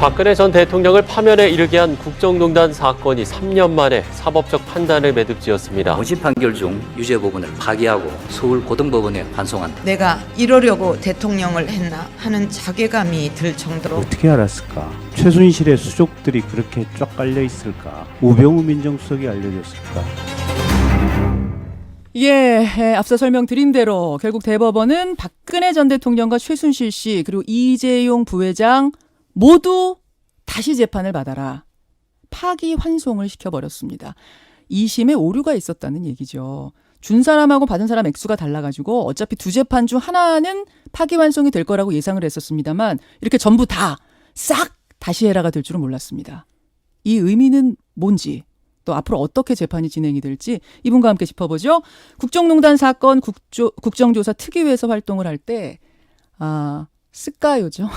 박근혜 전 대통령을 파면에 이르게 한 국정농단 사건이 3년 만에 사법적 판단을 매듭지었습니다. 원심 판결 중 유죄 부분을 파기하고 서울 고등법원에 환송한다. 내가 이러려고 대통령을 했나 하는 자괴감이 들 정도로. 어떻게 알았을까? 최순실의 수족들이 그렇게 쫙 깔려 있을까? 우병우 민정수석이 알려줬을까? 예, 앞서 설명드린 대로 결국 대법원은 박근혜 전 대통령과 최순실 씨 그리고 이재용 부회장 모두 다시 재판을 받아라. 파기 환송을 시켜버렸습니다. 2심에 오류가 있었다는 얘기죠. 준 사람하고 받은 사람 액수가 달라가지고 어차피 두 재판 중 하나는 파기 환송이 될 거라고 예상을 했었습니다만 이렇게 전부 다 싹 다시 해라가 될 줄은 몰랐습니다. 이 의미는 뭔지 또 앞으로 어떻게 재판이 진행이 될지 이분과 함께 짚어보죠. 국정농단 사건 국정조사 특위에서 활동을 할 때 스카요정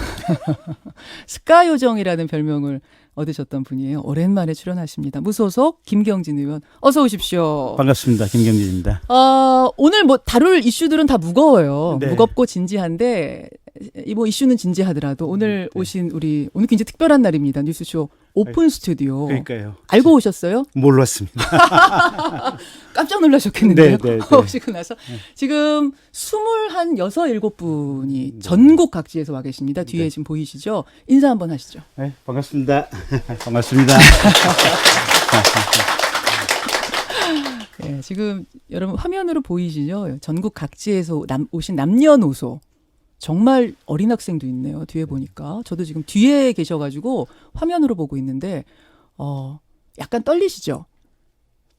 스카요정이라는 별명을 얻으셨던 분이에요. 오랜만에 출연하십니다. 무소속 김경진 의원 어서 오십시오. 반갑습니다. 김경진입니다. 오늘 뭐 다룰 이슈들은 다 무거워요. 네. 무겁고 진지한데 뭐 이슈는 진지하더라도 오늘 오신 오늘 굉장히 특별한 날입니다. 뉴스쇼 오픈 스튜디오. 그러니까요. 알고 오셨어요? 몰랐습니다. 깜짝 놀라셨겠는데요. 네, 네, 네. 오시고 나서 지금 27분이 전국 각지에서 와 계십니다. 뒤에 네. 지금 보이시죠? 인사 한번 하시죠. 네, 반갑습니다. 반갑습니다. 네, 지금 여러분 화면으로 보이시죠? 전국 각지에서 오신 남녀노소. 정말 어린 학생도 있네요. 뒤에 보니까. 저도 지금 뒤에 계셔가지고 화면으로 보고 있는데 약간 떨리시죠?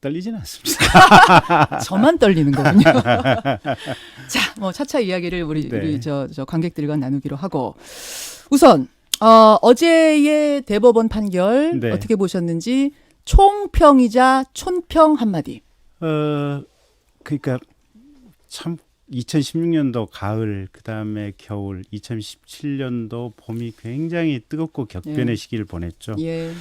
떨리진 않습니다. 저만 떨리는 거군요. 자, 뭐 차차 이야기를 우리 저 관객들과 나누기로 하고 우선 어제의 대법원 판결 네. 어떻게 보셨는지 총평이자 촌평 한마디. 그러니까 참 2016년도 가을, 그다음에 겨울, 2017년도 봄이 굉장히 뜨겁고 격변의 예. 시기를 보냈죠. 예.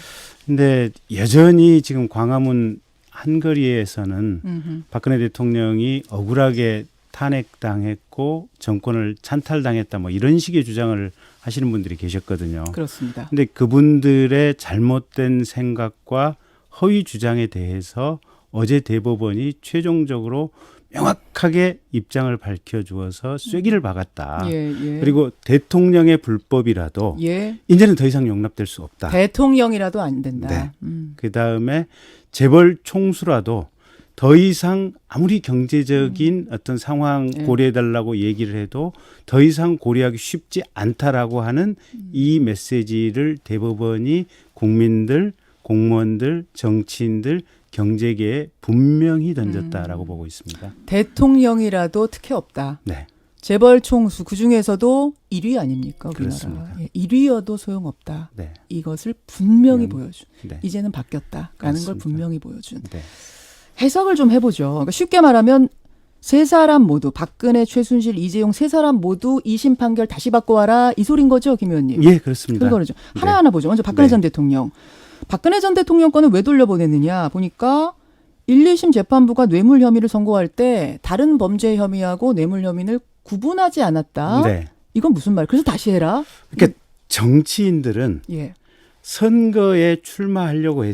근데 여전히 지금 광화문 한거리에서는 음흠. 박근혜 대통령이 억울하게 탄핵당했고 정권을 찬탈당했다 뭐 이런 식의 주장을 하시는 분들이 계셨거든요. 그렇습니다. 근데 그분들의 잘못된 생각과 허위 주장에 대해서 어제 대법원이 최종적으로 명확하게 입장을 밝혀주어서 쐐기를 박았다. 예, 예. 그리고 대통령의 불법이라도 예. 이제는 더 이상 용납될 수 없다. 대통령이라도 안 된다. 네. 그다음에 재벌 총수라도 더 이상 아무리 경제적인 어떤 상황 고려해달라고 얘기를 해도 더 이상 고려하기 쉽지 않다라고 하는 이 메시지를 대법원이 국민들, 공무원들, 정치인들, 경제계에 분명히 던졌다라고 보고 있습니다. 대통령이라도 특혜 없다. 네. 재벌 총수 그중에서도 1위 아닙니까? 우리나라. 그렇습니다. 예, 1위여도 소용없다. 네. 이것을 분명히 보여준. 네. 이제는 바뀌었다라는 걸 그렇습니다. 분명히 보여준. 네. 해석을 좀 해보죠. 그러니까 쉽게 말하면 세 사람 모두 박근혜, 최순실, 이재용 세 사람 모두 2심 판결 다시 받고 와라 이 소린 거죠, 김 의원님? 예, 그렇습니다. 그거죠. 네. 하나하나 보죠. 먼저 박근혜 네. 전 대통령. 박근혜 전 대통령 건을 왜 돌려보냈느냐 보니까 1, 2심 재판부가 뇌물 혐의를 선고할 때 다른 범죄 혐의하고 뇌물 혐의를 구분하지 않았다. 네. 이건 무슨 말? 그래서 다시 해라. 그러니까 정치인들은 예. 선거에 출마하려고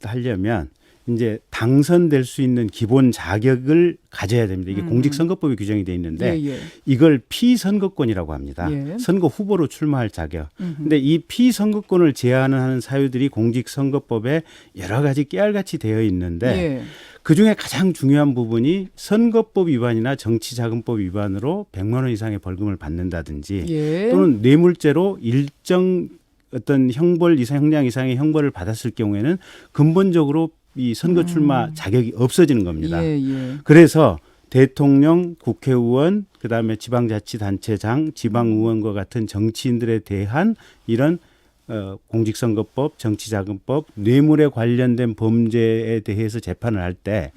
하려면 이제 당선될 수 있는 기본 자격을 가져야 됩니다. 이게 공직선거법에 규정이 돼 있는데 예, 예. 이걸 피선거권이라고 합니다. 예. 선거 후보로 출마할 자격. 근데 이 피선거권을 제한하는 사유들이 공직선거법에 여러 가지 깨알같이 되어 있는데 예. 그중에 가장 중요한 부분이 선거법 위반이나 정치자금법 위반으로 100만 원 이상의 벌금을 받는다든지 예. 또는 뇌물죄로 일정 어떤 형벌 이상 형량 이상의 형벌을 받았을 경우에는 근본적으로 이 선거 출마 자격이 없어지는 겁니다. 예, 예. 그래서 대통령, 국회의원, 그다음에 지방자치단체장, 지방의원과 같은 정치인들에 대한 이런 공직선거법, 정치자금법, 뇌물에 관련된 범죄에 대해서 재판을 할 때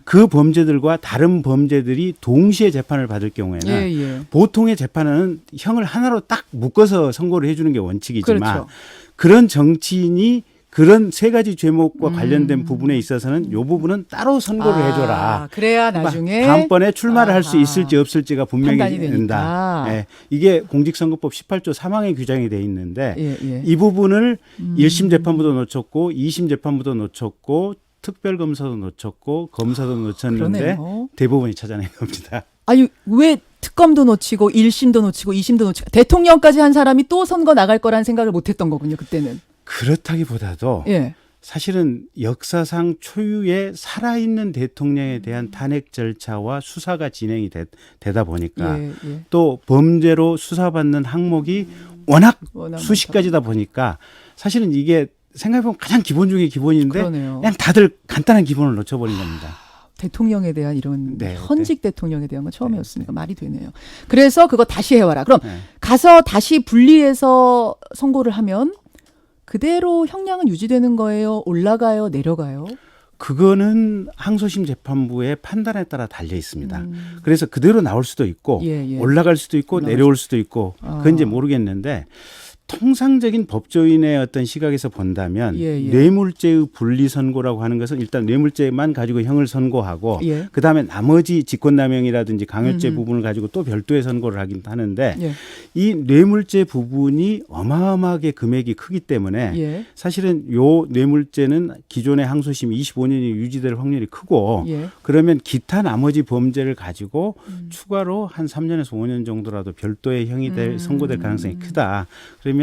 그 범죄들과 다른 범죄들이 동시에 재판을 받을 경우에는 예, 예. 보통의 재판은 형을 하나로 딱 묶어서 선고를 해주는 게 원칙이지만 그렇죠. 그런 정치인이 그런 세 가지 죄목과 관련된 부분에 있어서는 이 부분은 따로 선고를 해줘라. 그래야 나중에 다음번에 출마를 할 수 아하. 있을지 없을지가 분명히 판단이 된다. 되니까. 예. 이게 공직선거법 18조 3항에 규정이 돼 있는데 예, 예. 이 부분을 1심 재판부도 놓쳤고 2심 재판부도 놓쳤고 특별검사도 놓쳤고 검사도 놓쳤는데 그러네요. 대법원이 찾아낸 겁니다. 아니 왜 특검도 놓치고 1심도 놓치고 2심도 놓치고 대통령까지 한 사람이 또 선거 나갈 거라는 생각을 못했던 거군요. 그때는. 그렇다기보다도 예. 사실은 역사상 초유의 살아있는 대통령에 대한 탄핵 절차와 수사가 진행이 되다 보니까 예, 예. 또 범죄로 수사받는 항목이 워낙 워낙 수십 많다. 가지다 보니까 사실은 이게 생각해보면 가장 기본 중에 기본인데 그러네요. 그냥 다들 간단한 기본을 놓쳐버린 겁니다. 대통령에 대한 이런 네, 현직 대통령에 대한 건 처음이었으니까 말이 되네요. 그래서 그거 다시 해와라. 그럼 네. 가서 다시 분리해서 선고를 하면 그대로 형량은 유지되는 거예요? 올라가요? 내려가요? 그거는 항소심 재판부의 판단에 따라 달려 있습니다. 그래서 그대로 나올 수도 있고 예, 예. 올라갈 수도 있고 올라갈 내려올 수도 있고 아. 그건 이제 모르겠는데 통상적인 법조인의 어떤 시각에서 본다면 예, 예. 뇌물죄의 분리 선고라고 하는 것은 일단 뇌물죄만 가지고 형을 선고하고 예. 그다음에 나머지 직권남용이라든지 강요죄 부분을 가지고 또 별도의 선고를 하긴 하는데 예. 이 뇌물죄 부분이 어마어마하게 금액이 크기 때문에 예. 사실은 요 뇌물죄는 기존의 항소심 25년이 유지될 확률이 크고 예. 그러면 기타 나머지 범죄를 가지고 추가로 한 3년에서 5년 정도라도 별도의 형이 선고될 가능성이 크다. 그러면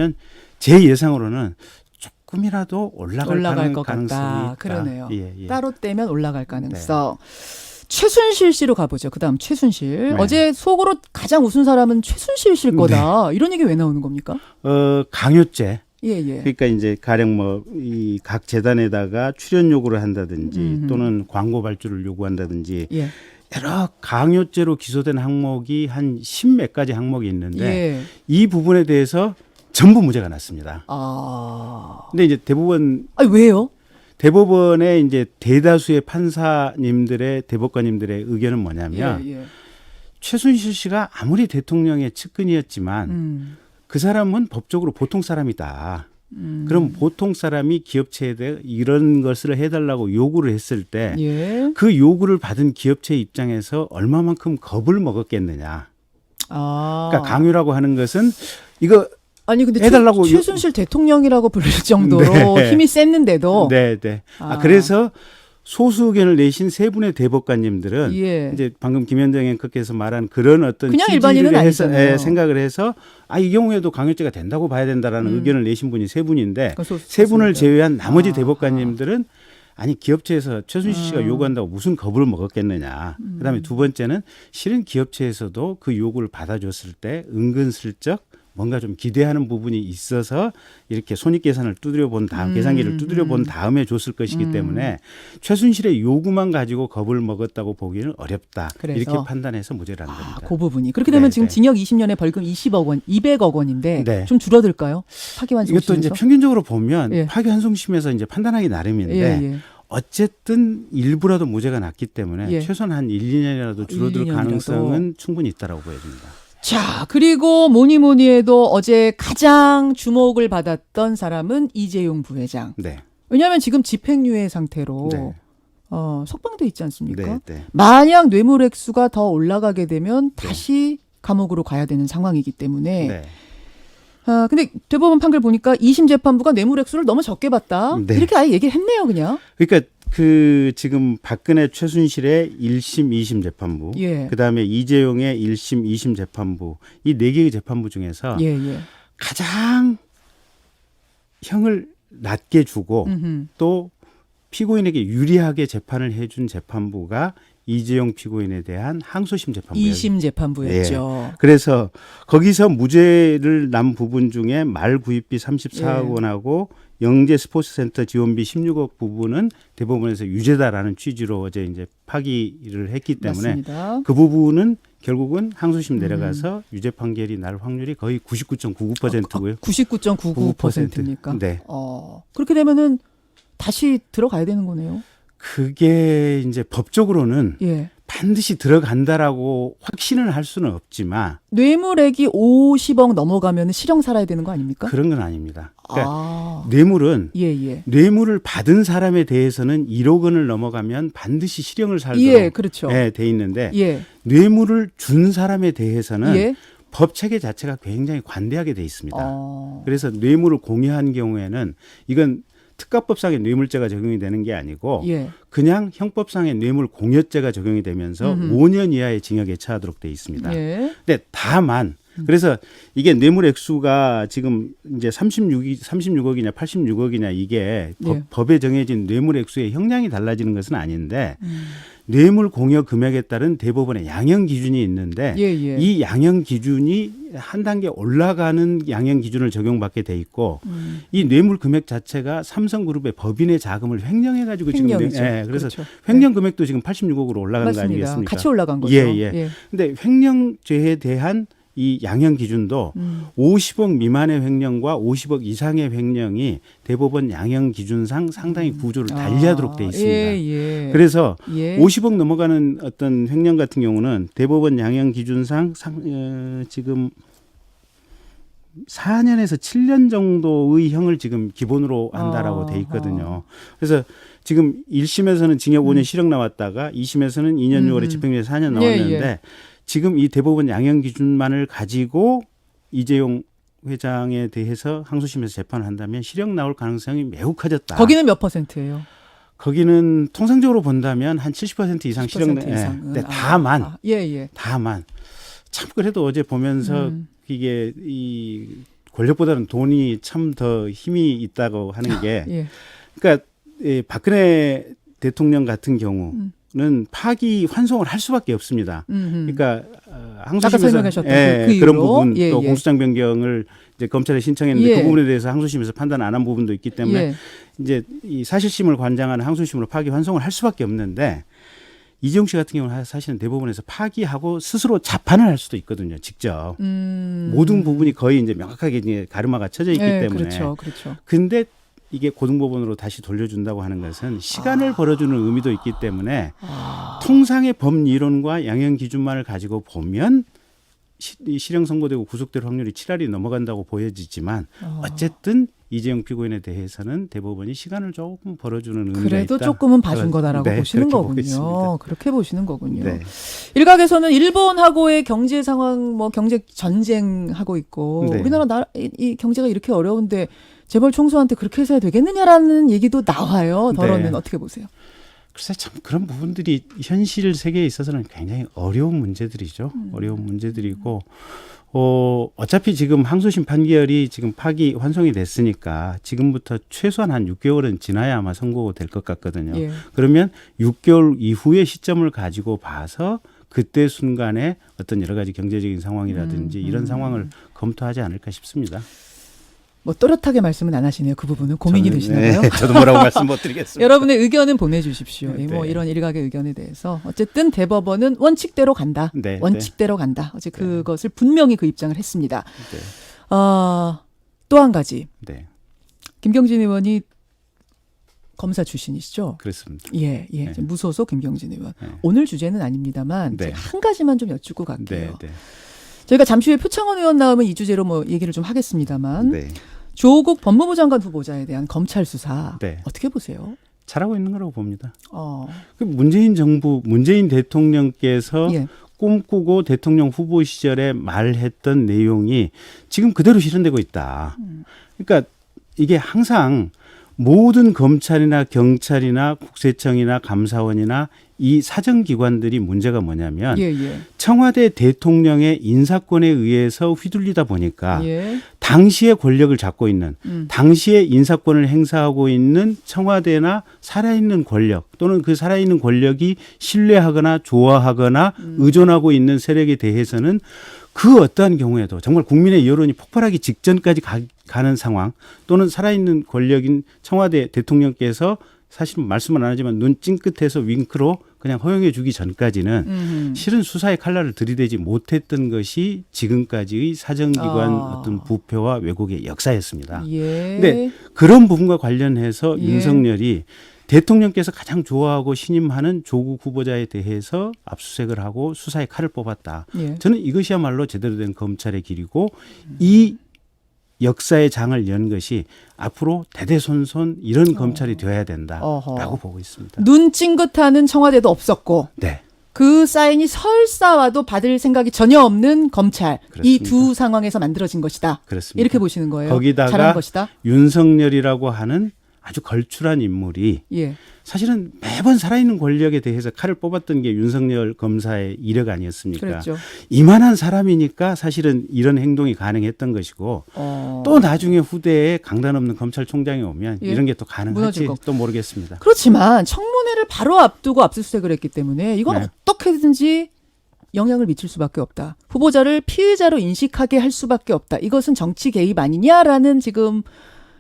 제 예상으로는 조금이라도 올라갈 것 가능성이 같다. 있다. 그러네요. 예, 예. 따로 떼면 올라갈 가능성. 최순실 씨로 가보죠. 그다음 최순실. 네. 어제 속으로 가장 웃은 사람은 최순실 씨일 거다. 이런 얘기 왜 나오는 겁니까? 강요죄. 예, 예. 그러니까 이제 가령 뭐 이 각 재단에다가 출연 요구를 한다든지 또는 광고 발주를 요구한다든지 예. 여러 강요죄로 기소된 항목이 한 10몇 가지 항목이 있는데 예. 이 부분에 대해서 전부 무죄가 났습니다. 아. 근데 이제 왜요? 대법원의 이제 대다수의 판사님들의 대법관님들의 의견은 뭐냐면 예, 예. 최순실 씨가 아무리 대통령의 측근이었지만 그 사람은 법적으로 보통 사람이다. 그럼 보통 사람이 기업체에 대해 이런 것을 해달라고 요구를 했을 때 그 예. 요구를 받은 기업체 입장에서 얼마만큼 겁을 먹었겠느냐. 아. 그러니까 강요라고 하는 것은 이거 아니 근데 해달라고 최순실 대통령이라고 부를 정도로 네. 힘이 셌는데도 네, 네. 아. 그래서 소수 의견을 내신 세 분의 대법관님들은 예. 이제 방금 김현정 앵커께서 말한 그런 어떤 그냥 취지를 일반인은 해서 아니잖아요. 생각을 해서 이 경우에도 강요죄가 된다고 봐야 된다라는 의견을 내신 분이 세 분인데 그건 세 분을 소수입니다. 제외한 나머지 아하. 대법관님들은 아니 기업체에서 최순실 씨가 요구한다고 무슨 겁을 먹었겠느냐. 그다음에 두 번째는 실은 기업체에서도 그 요구를 받아줬을 때 은근슬쩍 뭔가 좀 기대하는 부분이 있어서 이렇게 손익계산을 두드려 본 다음 계산기를 두드려 본 다음에 줬을 것이기 때문에 최순실의 요구만 가지고 겁을 먹었다고 보기는 어렵다. 그래서. 이렇게 판단해서 무죄를 한 겁니다. 그 부분이. 그렇게 되면 네, 지금 네. 징역 20년에 벌금 20억 원, 200억 원인데 네. 좀 줄어들까요? 파기환송심에서. 이것도 이제 평균적으로 보면 예. 파기환송심에서 이제 판단하기 나름인데 예, 예. 어쨌든 일부라도 무죄가 났기 때문에 예. 최소한 한 1, 2년이라도 줄어들 1, 2년이라도. 가능성은 충분히 있다고 보여집니다. 자, 그리고 뭐니 해도 어제 가장 주목을 받았던 사람은 이재용 부회장. 네. 왜냐하면 지금 집행유예 상태로 네. 석방돼 있지 않습니까? 네, 네. 만약 뇌물 액수가 더 올라가게 되면 다시 감옥으로 가야 되는 상황이기 때문에 네. 근데 대법원 판결 보니까 2심 재판부가 뇌물 액수를 너무 적게 봤다. 네. 이렇게 아예 얘기를 했네요, 그냥. 그러니까 지금 박근혜 최순실의 1심, 2심 재판부, 예. 그다음에 이재용의 1심, 2심 재판부 이 네 개의 재판부 중에서 예, 예. 가장 형을 낮게 주고 음흠. 또 피고인에게 유리하게 재판을 해준 재판부가 이재용 피고인에 대한 항소심 재판부예요. 2심 재판부였죠. 그래서 거기서 무죄를 난 부분 중에 말 구입비 34억 예. 원하고 영재 스포츠센터 지원비 16억 부분은 대법원에서 유죄다라는 취지로 어제 이제 파기를 했기 때문에 맞습니다. 그 부분은 결국은 항소심 내려가서 유죄 판결이 날 확률이 거의 99.99%고요. 99.99%입니까? 네. 그렇게 되면은 다시 들어가야 되는 거네요. 그게 이제 법적으로는 예. 반드시 들어간다라고 확신을 할 수는 없지만 뇌물액이 50억 넘어가면 실형 살아야 되는 거 아닙니까? 그런 건 아닙니다. 그러니까 아. 뇌물은 예. 뇌물을 받은 사람에 대해서는 1억 원을 넘어가면 반드시 실형을 살도록 예, 그렇죠. 돼 있는데 예. 뇌물을 준 사람에 대해서는 예. 법 체계 자체가 굉장히 관대하게 돼 있습니다. 어. 그래서 뇌물을 공유한 경우에는 이건 특가법상의 뇌물죄가 적용이 되는 게 아니고 예. 그냥 형법상의 뇌물 공여죄가 적용이 되면서 5년 이하의 징역에 처하도록 돼 있습니다. 예. 근데 다만 그래서 이게 뇌물 액수가 지금 이제 36억이냐 86억이냐 이게 예. 법에 정해진 뇌물 액수의 형량이 달라지는 것은 아닌데 뇌물 공여 금액에 따른 대법원의 양형 기준이 있는데 예. 이 양형 기준이 한 단계 올라가는 양형 기준을 적용받게 돼 있고 이 뇌물 금액 자체가 삼성그룹의 법인의 자금을 횡령해 가지고 지금 횡령이죠. 그래서 그렇죠. 횡령 금액도 지금 86억으로 올라간 거 맞습니다. 아니겠습니까? 같이 올라간 거죠. 예. 근데 횡령죄에 대한 이 양형 기준도 50억 미만의 횡령과 50억 이상의 횡령이 대법원 양형 기준상 상당히 구조를 달리하도록 돼 있습니다. 예. 그래서 예. 50억 넘어가는 어떤 횡령 같은 경우는 대법원 양형 기준상 지금 4년에서 7년 정도의 형을 지금 기본으로 한다라고 돼 있거든요. 그래서 지금 1심에서는 징역 5년 실형 나왔다가 2심에서는 2년 6월에 집행유예 4년 나왔는데 지금 이 대법원 양형 기준만을 가지고 이재용 회장에 대해서 항소심에서 재판을 한다면 실형 나올 가능성이 매우 커졌다. 거기는 몇 %예요? 거기는 통상적으로 본다면 한 70% 이상 실형. 70% 이상은. 근데 다만 예. 다만 참 그래도 어제 보면서 이게 이 권력보다는 돈이 참 더 힘이 있다고 하는 게 예. 그러니까 박근혜 대통령 같은 경우는 파기 환송을 할 수밖에 없습니다. 그러니까 아까 항소심에서 설명하셨던 그 그런 이유로. 부분 예. 또 공소장 변경을 이제 검찰에 신청했는데 예. 그 부분에 대해서 항소심에서 판단 안 한 부분도 있기 때문에 예. 이제 이 사실심을 관장하는 항소심으로 파기 환송을 할 수밖에 없는데 이재용 씨 같은 경우는 사실은 대법원에서 파기하고 스스로 자판을 할 수도 있거든요. 직접 모든 부분이 거의 이제 명확하게 이제 가르마가 쳐져 있기 때문에. 그렇죠. 근데 이게 고등법원으로 다시 돌려준다고 하는 것은 시간을 벌어주는 의미도 있기 때문에 통상의 법리론과 양형 기준만을 가지고 보면 실형 선고되고 구속될 확률이 7할이 넘어간다고 보여지지만 어쨌든 이재용 피고인에 대해서는 대법원이 시간을 조금 벌어주는 의미가 그래도 있다. 조금은 봐준 거다라고 네, 보시는 그렇게 거군요. 보겠습니다. 그렇게 보시는 거군요. 네. 일각에서는 일본하고의 경제 상황, 경제 전쟁하고 있고 네. 우리나라 이 경제가 이렇게 어려운데 재벌 총수한테 그렇게 해서야 되겠느냐라는 얘기도 나와요. 더러는 네. 어떻게 보세요? 글쎄 참 그런 부분들이 현실 세계에 있어서는 굉장히 어려운 문제들이죠. 어려운 문제들이고 어차피 지금 항소심 판결이 지금 파기 환송이 됐으니까 지금부터 최소한 한 6개월은 지나야 아마 선고가 될 것 같거든요. 예. 그러면 6개월 이후의 시점을 가지고 봐서 그때 순간에 어떤 여러 가지 경제적인 상황이라든지 이런 상황을 검토하지 않을까 싶습니다. 뭐 또렷하게 말씀은 안 하시네요. 그 부분은 고민이 저는, 되시나요? 네, 저도 뭐라고 말씀 못 드리겠습니다. 여러분의 의견은 보내주십시오. 네. 뭐 이런 일각의 의견에 대해서 어쨌든 대법원은 원칙대로 간다. 네, 원칙대로 간다. 어제 그것을 분명히 그 입장을 했습니다. 네. 또 한 가지. 네, 김경진 의원이 검사 출신이시죠? 그렇습니다. 예. 네. 무소속 김경진 의원. 네. 오늘 주제는 아닙니다만 네. 제가 한 가지만 좀 여쭙고 갈게요. 네, 저희가 잠시 후에 표창원 의원 나오면 이 주제로 뭐 얘기를 좀 하겠습니다만 네. 조국 법무부 장관 후보자에 대한 검찰 수사 네. 어떻게 보세요? 잘하고 있는 거라고 봅니다. 어. 그 문재인 정부, 문재인 대통령께서 예. 꿈꾸고 대통령 후보 시절에 말했던 내용이 지금 그대로 실현되고 있다. 그러니까 이게 항상 모든 검찰이나 경찰이나 국세청이나 감사원이나 이 사정기관들이 문제가 뭐냐면 예. 청와대 대통령의 인사권에 의해서 휘둘리다 보니까 예. 당시의 권력을 잡고 있는 당시의 인사권을 행사하고 있는 청와대나 살아있는 권력 또는 그 살아있는 권력이 신뢰하거나 좋아하거나 의존하고 있는 세력에 대해서는 그 어떠한 경우에도 정말 국민의 여론이 폭발하기 직전까지 가는 상황 또는 살아있는 권력인 청와대 대통령께서 사실 말씀은 안 하지만 눈 찡긋해서 윙크로 그냥 허용해 주기 전까지는 실은 수사의 칼날을 들이대지 못했던 것이 지금까지의 사정기관 어떤 부패와 왜곡의 역사였습니다. 예. 근데 그런 부분과 관련해서 예. 윤석열이 대통령께서 가장 좋아하고 신임하는 조국 후보자에 대해서 압수수색을 하고 수사의 칼을 뽑았다. 예. 저는 이것이야말로 제대로 된 검찰의 길이고 이 역사의 장을 연 것이 앞으로 대대손손 이런 검찰이 되어야 된다라고 어허. 보고 있습니다. 눈 찡긋하는 청와대도 없었고 네. 그 사인이 설사 와도 받을 생각이 전혀 없는 검찰. 이 그렇습니다. 두 상황에서 만들어진 것이다. 그렇습니다. 이렇게 보시는 거예요. 거기다가 잘한 것이다. 윤석열이라고 하는 아주 걸출한 인물이 예. 사실은 매번 살아있는 권력에 대해서 칼을 뽑았던 게 윤석열 검사의 이력 아니었습니까? 그랬죠. 이만한 사람이니까 사실은 이런 행동이 가능했던 것이고 또 나중에 후대에 강단 없는 검찰총장이 오면 예. 이런 게 또 무너질 가능할지 거. 또 모르겠습니다. 그렇지만 청문회를 바로 앞두고 압수수색을 했기 때문에 이건 네. 어떻게든지 영향을 미칠 수밖에 없다. 후보자를 피의자로 인식하게 할 수밖에 없다. 이것은 정치 개입 아니냐라는 지금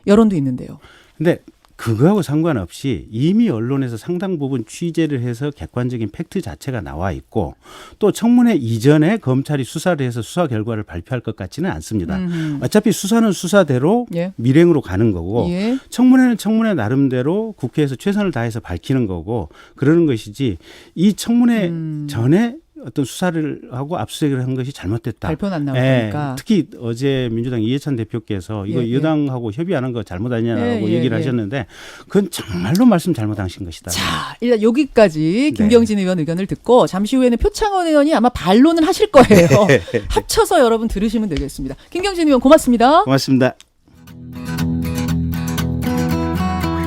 여론도 있는데요. 근데 그거하고 상관없이 이미 언론에서 상당 부분 취재를 해서 객관적인 팩트 자체가 나와 있고 또 청문회 이전에 검찰이 수사를 해서 수사 결과를 발표할 것 같지는 않습니다. 어차피 수사는 수사대로 예. 밀행으로 가는 거고 예. 청문회는 청문회 나름대로 국회에서 최선을 다해서 밝히는 거고 그러는 것이지 이 청문회 전에 어떤 수사를 하고 압수수색을 한 것이 잘못됐다. 발표는 안 예, 나오니까. 특히 어제 민주당 이해찬 대표께서 이거 예, 예. 여당하고 협의 안 한 거 잘못 아니냐고 예, 예, 얘기를 예. 하셨는데 그건 정말로 말씀 잘못하신 것이다. 자, 일단 여기까지 네. 김경진 의원 의견을 듣고 잠시 후에는 표창원 의원이 아마 반론은 하실 거예요. 합쳐서 여러분 들으시면 되겠습니다. 김경진 의원 고맙습니다. 고맙습니다.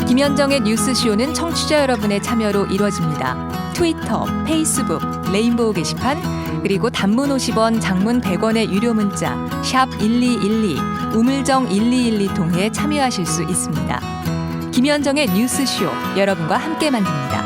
김현정의 뉴스쇼는 청취자 여러분의 참여로 이루어집니다. 트위터, 페이스북, 레인보우 게시판, 그리고 단문 50원, 장문 100원의 유료 문자 샵 1212, 우물정 1212 통해 참여하실 수 있습니다. 김현정의 뉴스쇼, 여러분과 함께 만듭니다.